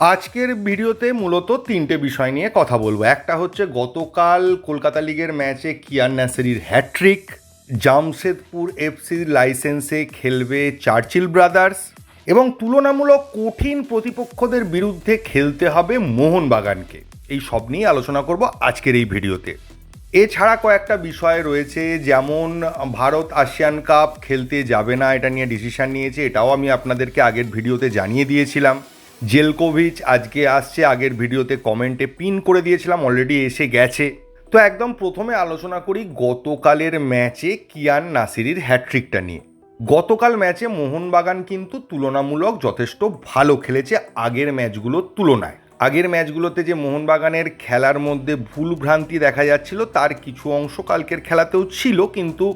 আজকের ভিডিওতে মূলত তিনটে বিষয় নিয়ে কথা বলবো। একটা হচ্ছে গতকাল কলকাতা লিগের ম্যাচে কিয়ান নাসেরির হ্যাট্রিক, জামশেদপুর এফসির লাইসেন্সে খেলবে চার্চিল ব্রাদার্স এবং তুলনামূলক কঠিন প্রতিপক্ষদের বিরুদ্ধে খেলতে হবে মোহনবাগানকে। এই সব নিয়ে আলোচনা করব আজকের এই ভিডিওতে। এছাড়া কয়েকটা বিষয় রয়েছে, যেমন ভারত আসিয়ান কাপ খেলতে যাবে না, এটা নিয়ে ডিসিশন নিয়েছে, এটাও আমি আপনাদেরকে আগের ভিডিওতে জানিয়ে দিয়েছিলাম। জেলকোভিচ আজকে আসছে, আগের ভিডিওতে কমেন্টে পিন করে দিয়েছিলাম, অলরেডি এসে গেছে। তো একদম প্রথমে আলোচনা করি গতকালের ম্যাচে কিয়ান নাসেরির হ্যাট্রিকটা নিয়ে। গতকাল ম্যাচে মোহনবাগান কিন্তু তুলনামূলক যথেষ্ট ভালো খেলেছে আগের ম্যাচগুলোর তুলনায়। আগের ম্যাচগুলোতে যে মোহনবাগানের খেলার মধ্যে ভুল ভ্রান্তি দেখা যাচ্ছিল, তার কিছু অংশ কালকের খেলাতেও ছিল, কিন্তু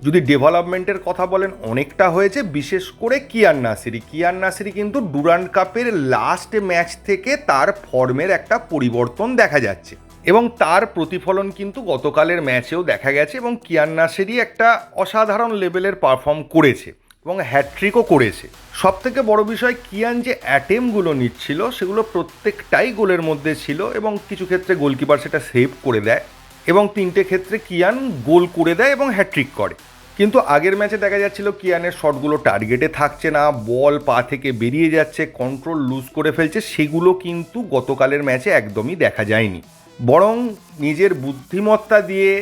যদি ডেভেলপমেন্টের কথা বলেন অনেকটা হয়েছে। বিশেষ করে কিয়ান নাসেরি কিন্তু ডুরান্ড কাপের লাস্ট ম্যাচ থেকে তার ফর্মের একটা পরিবর্তন দেখা যাচ্ছে এবং তার প্রতিফলন কিন্তু গতকালের ম্যাচেও দেখা গেছে এবং কিয়ান নাসেরি একটা অসাধারণ লেভেলের পারফর্ম করেছে এবং হ্যাট্রিকও করেছে। সব থেকে বড় বিষয়, কিয়ান যে অ্যাটেম্পগুলো নিচ্ছিল সেগুলো প্রত্যেকটাই গোলের মধ্যে ছিল এবং কিছু ক্ষেত্রে গোলকিপার সেটা সেভ করে দেয় এবং তিনটে ক্ষেত্রে কিয়ান গোল করে দেয় এবং হ্যাট্রিক করে। কিন্তু আগের ম্যাচে দেখা যাচ্ছিল কিয়ানের শটগুলো টার্গেটে থাকছে না, বল পা থেকে বেরিয়ে যাচ্ছে, কন্ট্রোল লুজ করে ফেলছে, সেগুলো কিন্তু গতকালের ম্যাচে একদমই দেখা যায়নি। বরং নিজের বুদ্ধিমত্তা দিয়ে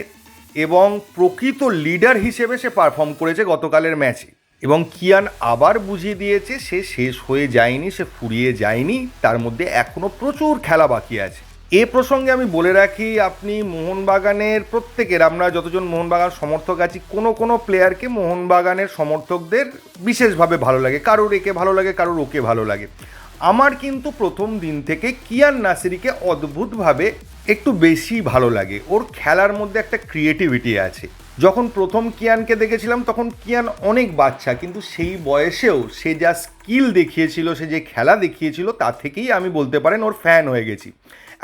এবং প্রকৃত লিডার হিসেবে সে পারফর্ম করেছে গতকালের ম্যাচে এবং কিয়ান আবার বুঝিয়ে দিয়েছে সে শেষ হয়ে যায়নি, সে ফুরিয়ে যায়নি, তার মধ্যে এখনও প্রচুর খেলা বাকি আছে। এ প্রসঙ্গে আমি বলে রাখি, আপনি মোহনবাগানের প্রত্যেকের, আমরা যতজন মোহনবাগান সমর্থক আছি, কোনো প্লেয়ারকে মোহনবাগানের সমর্থকদের বিশেষভাবে ভালো লাগে, কারোর একে ভালো লাগে, কারোর ওকে ভালো লাগে। আমার কিন্তু প্রথম দিন থেকে কিয়ান নাসেরিকে অদ্ভুতভাবে একটু বেশি ভালো লাগে। ওর খেলার মধ্যে একটা ক্রিয়েটিভিটি আছে। যখন প্রথম কিয়ানকে দেখেছিলাম তখন কিয়ান অনেক বাচ্চা, কিন্তু সেই বয়সেও সে যা স্কিল দেখিয়েছিল, সে যে খেলা দেখিয়েছিল, তা থেকেই আমি বলতে পারেন ওর ফ্যান হয়ে গেছি।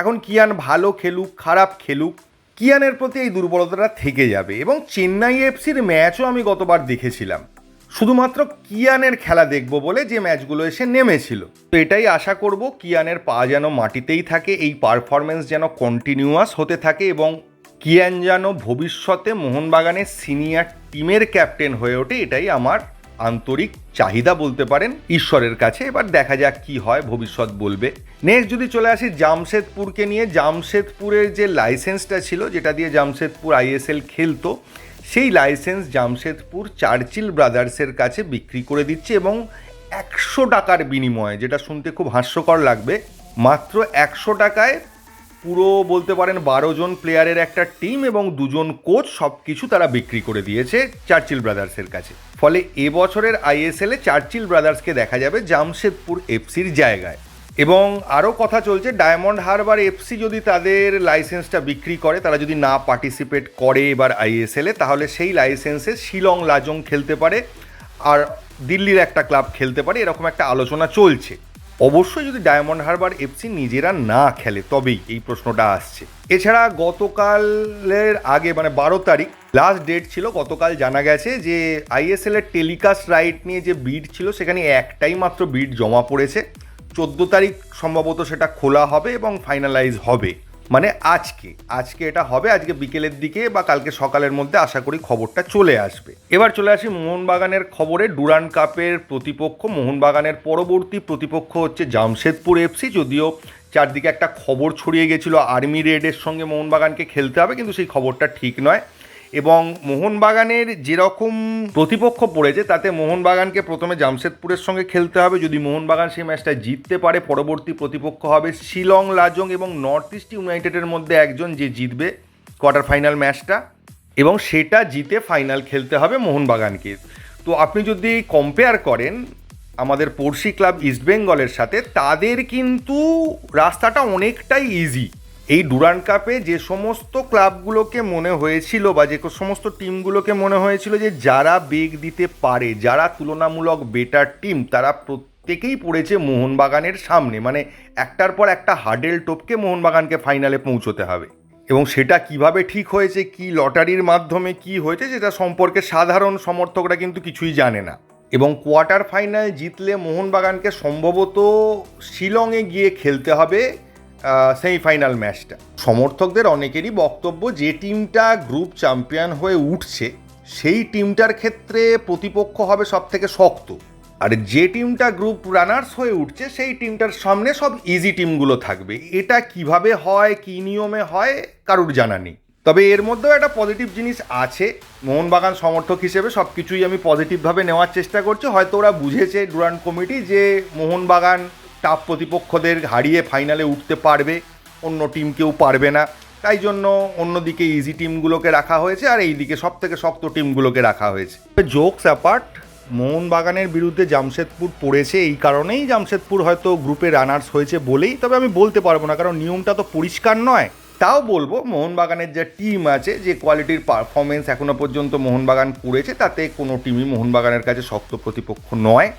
এখন কিয়ান ভালো খেলুক খারাপ খেলুক, কিয়ানের প্রতি এই দুর্বলতাটা থেকে যাবে এবং চেন্নাই এফসির ম্যাচও আমি গতবার দেখেছিলাম শুধুমাত্র কিয়ানের খেলা দেখব বলে, যে ম্যাচগুলো এসে নেমেছিল। তো এটাই আশা করব, কিয়ানের পা যেন মাটিতেই থাকে, এই পারফরমেন্স যেন কন্টিনিউয়াস হতে থাকে এবং কিয়ান যেন ভবিষ্যতে মোহনবাগানের সিনিয়র টিমের ক্যাপ্টেন হয়ে ওঠে, এটাই আমার আন্তরিক চাহিদা বলতে পারেন ঈশ্বরের কাছে। এবার দেখা যাক কি হয়, ভবিষ্যৎ বলবে। নেক্সট যদি চলে আসি জামশেদপুরকে নিয়ে, জামশেদপুরের যে লাইসেন্সটা ছিল, যেটা দিয়ে জামশেদপুর আইএসএল খেলতো, সেই লাইসেন্স জামশেদপুর চার্চিল ব্রাদার্সের কাছে বিক্রি করে দিচ্ছে এবং 100 টাকার বিনিময়ে, যেটা শুনতে খুব হাস্যকর লাগবে, মাত্র 100 টাকায় পুরো বলতে পারেন 12 জন প্লেয়ারের একটা টিম এবং 2 জন কোচ সব কিছু তারা বিক্রি করে দিয়েছে চার্চিল ব্রাদার্সের কাছে। ফলে এবছরের আইএসএলে চার্চিল ব্রাদার্সকে দেখা যাবে জামশেদপুর এফসির জায়গায়। এবং আরও কথা চলছে, ডায়মন্ড হারবার এফসি যদি তাদের লাইসেন্সটা বিক্রি করে, তারা যদি না পার্টিসিপেট করে এবার আইএসএলে, তাহলে সেই লাইসেন্সে শিলং লাজং খেলতে পারে আর দিল্লির একটা ক্লাব খেলতে পারে, এরকম একটা আলোচনা চলছে। অবশ্যই যদি ডায়মন্ড হারবার এফসি নিজেরা না খেলে তবেই এই প্রশ্নটা আসছে। এছাড়া গতকালের আগে মানে 12 তারিখ লাস্ট ডেট ছিল, গতকাল জানা গেছে যে আইএসএল এর টেলিকাস্ট রাইট নিয়ে যে বিড ছিল, সেখানে একটাই মাত্র বিড জমা পড়েছে। 14 তারিখ সম্ভবত সেটা খোলা হবে এবং ফাইনালাইজ হবে, মানে আজকে এটা হবে, আজকে বিকেলের দিকে বা কালকে সকালের মধ্যে আশা করি খবরটা চলে আসবে। এবার চলে আসি মোহনবাগানের খবরে। ডুরান্ড কাপের প্রতিপক্ষ, মোহনবাগানের পরবর্তী প্রতিপক্ষ হচ্ছে জামশেদপুর এফসি। যদিও চারদিকে একটা খবর ছড়িয়ে গেছিলো আর্মি রেডের সঙ্গে মোহনবাগানকে খেলতে হবে, কিন্তু সেই খবরটা ঠিক নয় এবং মোহনবাগানের যেরকম প্রতিপক্ষ পড়েছে তাতে মোহনবাগানকে প্রথমে জামশেদপুরের সঙ্গে খেলতে হবে। যদি মোহনবাগান সেই ম্যাচটা জিততে পারে, পরবর্তী প্রতিপক্ষ হবে শিলং লাজং এবং নর্থ ইস্ট ইউনাইটেডের মধ্যে একজন, যে জিতবে কোয়ার্টার ফাইনাল ম্যাচটা এবং সেটা জিতে ফাইনাল খেলতে হবে মোহনবাগানকে। তো আপনি যদি কম্পেয়ার করেন আমাদের পড়শি ক্লাব ইস্টবেঙ্গলের সাথে, তাদের কিন্তু রাস্তাটা অনেকটাই ইজি। এই ডুরান্ড কাপে যে সমস্ত ক্লাবগুলোকে মনে হয়েছিল বা যে সমস্ত টিমগুলোকে মনে হয়েছিল যে যারা বেগ দিতে পারে, যারা তুলনামূলক বেটার টিম, তারা প্রত্যেকেই পড়েছে মোহনবাগানের সামনে। মানে একটার পর একটা হার্ডেল টপকে মোহনবাগানকে ফাইনালে পৌঁছতে হবে এবং সেটা কিভাবে ঠিক হয়েছে, কি লটারির মাধ্যমে কি হয়েছে, সেটা সম্পর্কে সাধারণ সমর্থকরা কিন্তু কিছুই জানে না। এবং কোয়ার্টার ফাইনাল জিতলে মোহনবাগানকে সম্ভবত শিলংয়ে গিয়ে খেলতে হবে সেমিফাইনাল ম্যাচটা। সমর্থকদের অনেকেরই বক্তব্য যে টিমটা গ্রুপ চ্যাম্পিয়ন হয়ে উঠছে সেই টিমটার ক্ষেত্রে প্রতিপক্ষ হবে সব থেকে শক্ত, আর যে টিমটা গ্রুপ রানার্স হয়ে উঠছে সেই টিমটার সামনে সব ইজি টিমগুলো থাকবে। এটা কিভাবে হয়, কী নিয়মে হয়, কারুর জানা নেই। তবে এর মধ্যেও একটা পজিটিভ জিনিস আছে। মোহনবাগান সমর্থক হিসেবে সব কিছুই আমি পজিটিভভাবে নেওয়ার চেষ্টা করছি। হয়তো ওরা বুঝেছে ডুরান্ড কমিটি যে মোহনবাগান টাফ প্রতিপক্ষদের হারিয়ে ফাইনালে উঠতে পারবে, অন্য টিম কেউ পারবে না, তাই জন্য অন্যদিকে ইজি টিমগুলোকে রাখা হয়েছে আর এই দিকে সব থেকে শক্ত টিমগুলোকে রাখা হয়েছে। জোকস অ্যাপার্ট, মোহনবাগানের বিরুদ্ধে জামশেদপুর পড়েছে এই কারণেই, জামশেদপুর হয়তো গ্রুপে রানার্স হয়েছে বলেই, তবে আমি বলতে পারবো না কারণ নিয়মটা তো পরিষ্কার নয়। তাও বলবো মোহনবাগানের যে টিম আছে, যে কোয়ালিটির পারফরমেন্স এখনো পর্যন্ত মোহনবাগান করেছে, তাতে কোনো টিমই মোহনবাগানের কাছে শক্ত প্রতিপক্ষ নয়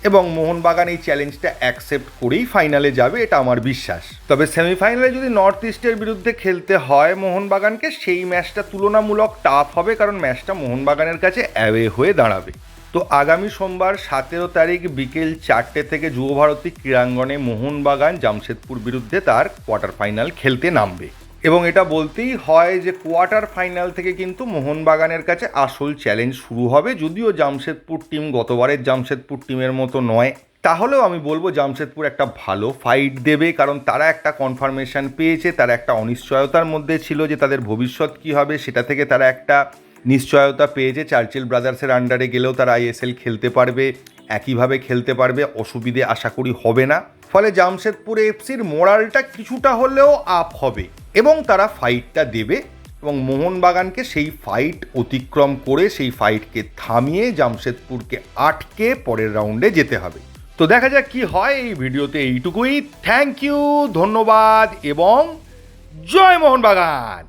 এবং মোহনবাগান এই চ্যালেঞ্জটা অ্যাকসেপ্ট করেই ফাইনালে যাবে, এটা আমার বিশ্বাস। তবে সেমিফাইনালে যদি নর্থ ইস্টের বিরুদ্ধে খেলতে হয় মোহনবাগানকে, সেই ম্যাচটা তুলনামূলক টাফ হবে কারণ ম্যাচটা মোহনবাগানের কাছে অ্যাওয়ে হয়ে দাঁড়াবে। তো আগামী সোমবার 17 তারিখ বিকেল 4টে থেকে যুবভারতী ক্রীড়াঙ্গনে মোহনবাগান জামশেদপুর বিরুদ্ধে তার কোয়ার্টার ফাইনাল খেলতে নামবে এবং এটা বলতেই হয় যে কোয়ার্টার ফাইনাল থেকে কিন্তু মোহনবাগানের কাছে আসল চ্যালেঞ্জ শুরু হবে। যদিও জামশেদপুর টিম গতবারের জামশেদপুর টিমের মতো নয়, তাহলেও আমি বলবো জামশেদপুর একটা ভালো ফাইট দেবে কারণ তারা একটা কনফার্মেশন পেয়েছে, তারা একটা অনিশ্চয়তার মধ্যে ছিল যে তাদের ভবিষ্যৎ কী হবে, সেটা থেকে তারা একটা নিশ্চয়তা পেয়েছে। চার্চিল ব্রাদার্সের আন্ডারে গেলেও তারা আইএসএল খেলতে পারবে, একইভাবে খেলতে পারবে, অসুবিধে আশা করি হবে না। ফলে জামশেদপুর এফসির মোরালটা কিছুটা হলেও আপ হবে এবং তারা ফাইটটা দেবে এবং মোহনবাগানকে সেই ফাইট অতিক্রম করে, সেই ফাইটকে থামিয়ে জামশেদপুরকে আটকে পরের রাউন্ডে যেতে হবে। তো দেখা যাক কি হয়। এই ভিডিওতে এইটুকুই। থ্যাংক ইউ, ধন্যবাদ এবং জয় মোহনবাগান।